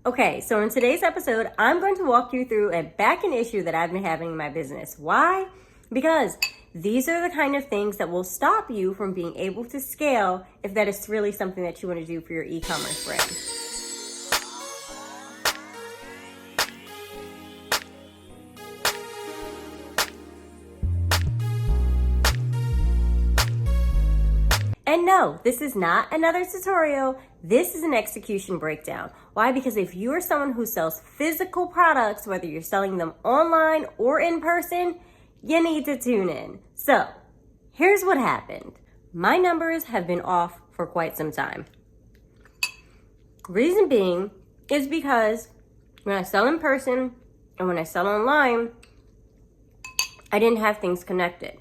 Okay, so in today's episode, I'm going to walk you through a back-end issue that I've been having in my business. Why? Because these are the kind of things that will stop you from being able to scale if that is really something that you want to do for your e-commerce brand. And no, this is not another tutorial. This is an execution breakdown. Why? Because if you are someone who sells physical products, whether you're selling them online or in person, you need to tune in. So here's what happened. My numbers have been off for quite some time. Reason being is because when I sell in person and when I sell online, I didn't have things connected.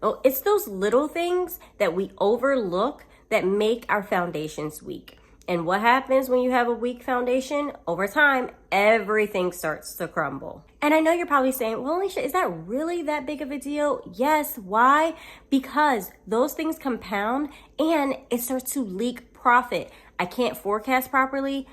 Oh, it's those little things that we overlook that make our foundations weak. And what happens when you have a weak foundation? Over time, everything starts to crumble. And I know you're probably saying, well, Alicia, is that really that big of a deal? Yes. Why? Because those things compound and it starts to leak profit. I can't forecast properly.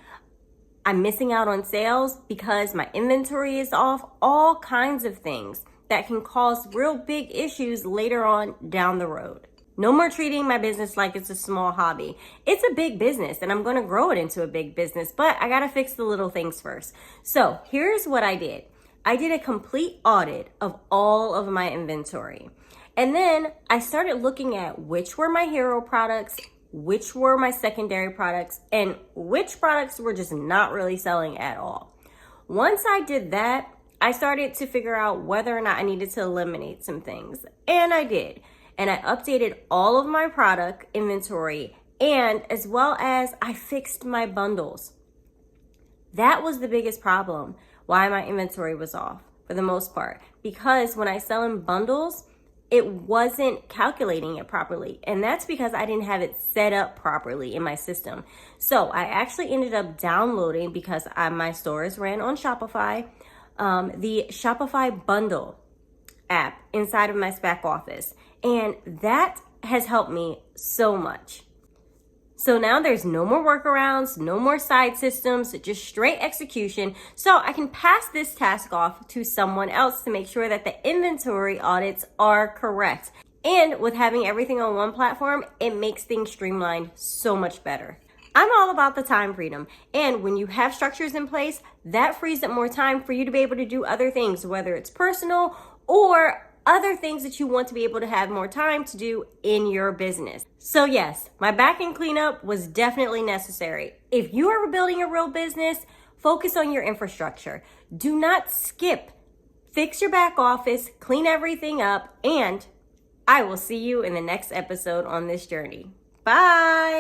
I'm missing out on sales because my inventory is off. All kinds of things that can cause real big issues later on down the road. No more treating my business like it's a small hobby. It's a big business and I'm gonna grow it into a big business, but I gotta fix the little things first. So here's what I did. I did a complete audit of all of my inventory. And then I started looking at which were my hero products, which were my secondary products, and which products were just not really selling at all. Once I did that, I started to figure out whether or not I needed to eliminate some things. And I did. And I updated all of my product inventory and as well as I fixed my bundles. That was the biggest problem, why my inventory was off for the most part. Because when I sell in bundles, it wasn't calculating it properly. And that's because I didn't have it set up properly in my system. So I actually ended up downloading, because my stores ran on Shopify, the Shopify bundle app inside of my back office. And that has helped me so much. So now there's no more workarounds, no more side systems, just straight execution. So I can pass this task off to someone else to make sure that the inventory audits are correct. And with having everything on one platform, it makes things streamlined so much better. I'm all about the time freedom. And when you have structures in place, that frees up more time for you to be able to do other things, whether it's personal or other things that you want to be able to have more time to do in your business. So yes, my back-end cleanup was definitely necessary. If you are building a real business, focus on your infrastructure. Do not skip. Fix your back office, clean everything up, and I will see you in the next episode on this journey. Bye.